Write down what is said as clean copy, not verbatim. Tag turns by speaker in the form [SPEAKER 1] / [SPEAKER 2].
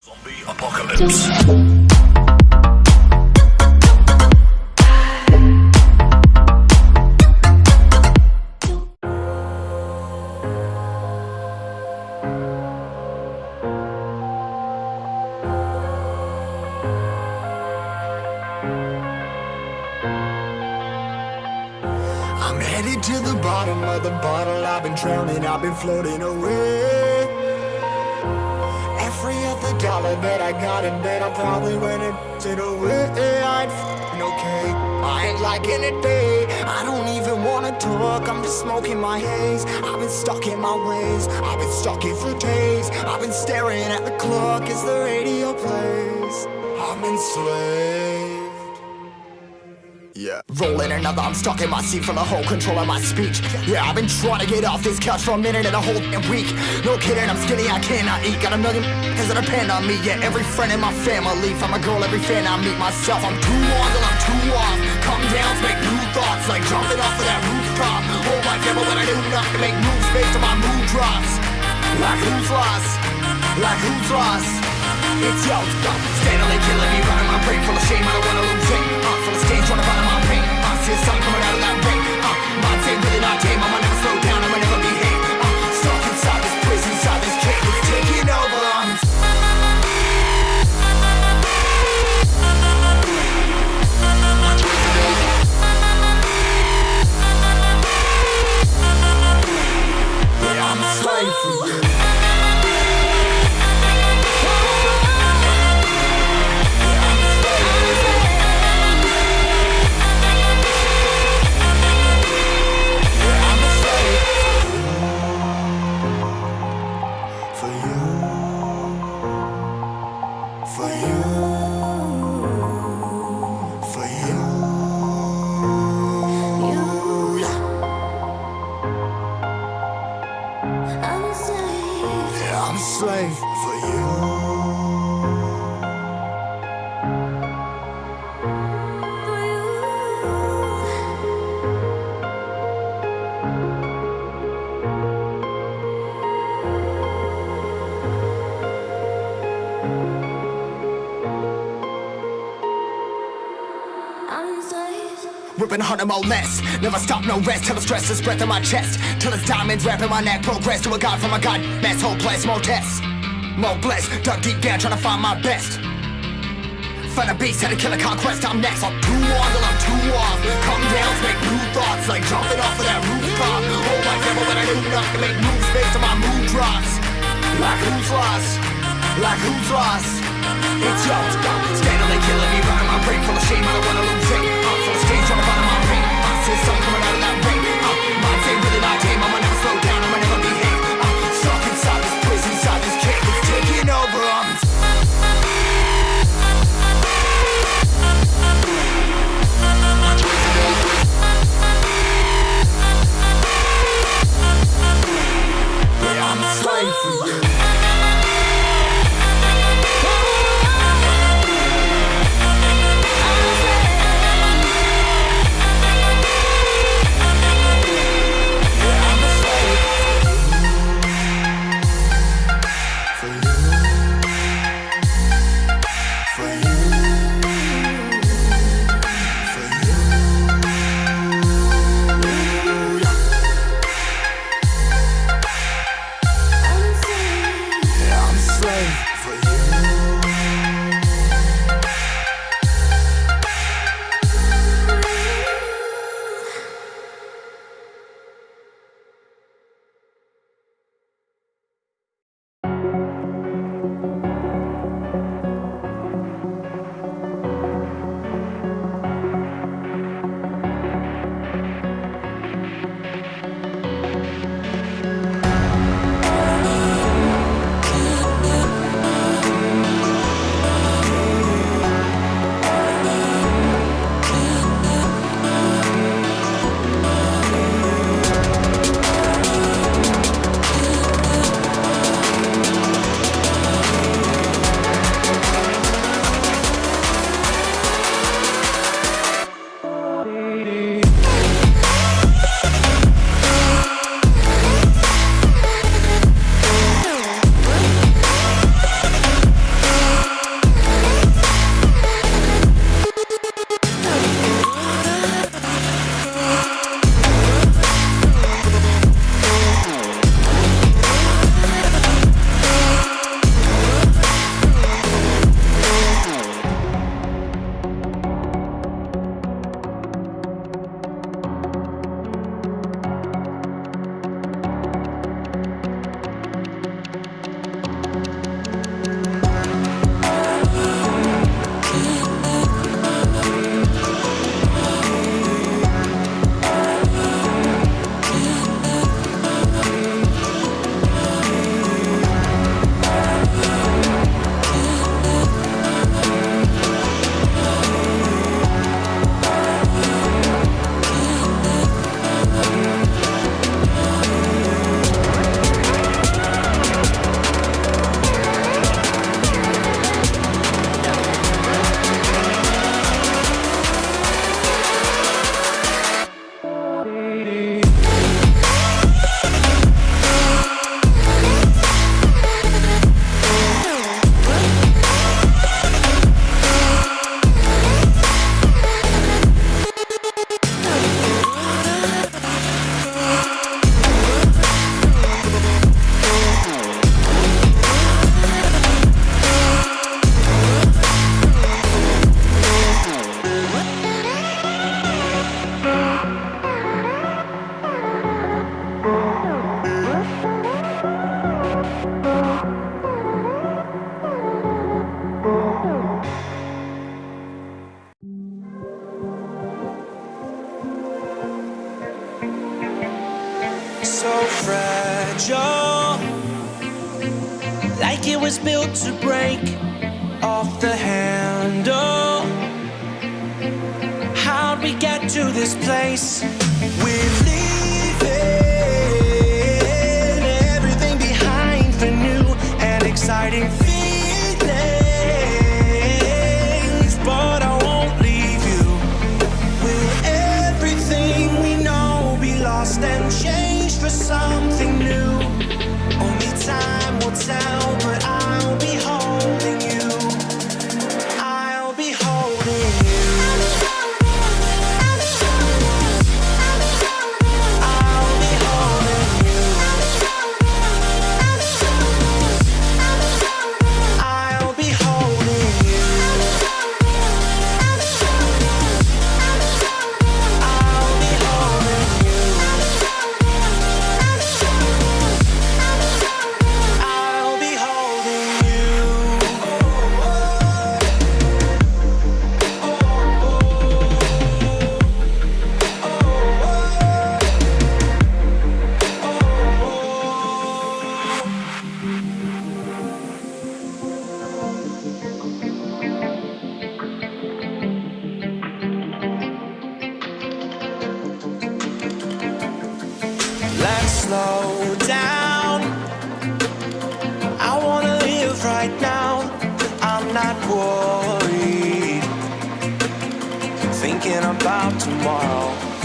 [SPEAKER 1] Zombie apocalypse.
[SPEAKER 2] I'm headed to the bottom of the bottle. I've been drowning, I've been floating away. Every other dollar that I got in bed, I probably went it away. I ain't f***ing okay, I ain't liking it, babe. I don't even wanna talk, I'm just smoking my haze. I've been stuck in my ways, I've been stuck here for days. I've been staring at the clock as the radio plays. I'm enslaved. Yeah. Rolling another, I'm stuck in my seat for the whole control of my speech. Yeah, I've been trying to get off this couch for a minute and a whole week. No kidding, I'm skinny, I cannot eat. Got a million cause that depend on me. Yeah, every friend in my family. From a girl, every fan I meet myself. I'm too on till I'm too off. Come down to make new thoughts, like jumping off of that rooftop. Hold my camera when I do not to make moves based on my mood drops. Like who's lost? Like who's lost? It's yo, steadily killing me, running my brain full of shame. I don't wanna lose it. Full of stage, trying to find my pain. See the sun coming out of that rain. Mind say really not tame. I'ma never slow down, I'ma never behave. Stuck inside this prison, inside this cage. It's taking over. Yeah, I'm a slave for you. I'm a slave for you. Ripping harder, more less. Never stop, no rest. Till the stress is breath in my chest. Till it's diamonds wrapping my neck. Progress to a god from a god mess. Hopeless, more tests. More blessed. Dug deep down, trying to find my best. Find a beast, had to kill a conquest. I'm next. I'm too on till I'm too off. Come down to make new thoughts, like jumping off of that rooftop. Hold my camera when I do not to make moves based on my mood drops. Like who's lost? Like who's lost? It's yo, steadily killing me, running my brain full of shame. I don't wanna lose it. Full of stage, trying to find my pain. See the sun coming out of that rain. Mind say really not tame. I'ma never slow down, I'ma never behave. Stuck inside this prison, inside this cage. It's taking over. Yeah, I'm a slave for you. angel, like it was built to break off the handle. How'd we get to this place? We're leaving everything behind for new and exciting feelings, but I won't leave you. Will everything we know be lost and changed for something new? Only time will tell, but I'll be holding you. I'll be holding you. Let's slow down. I wanna live right now. I'm not worried, thinking about tomorrow.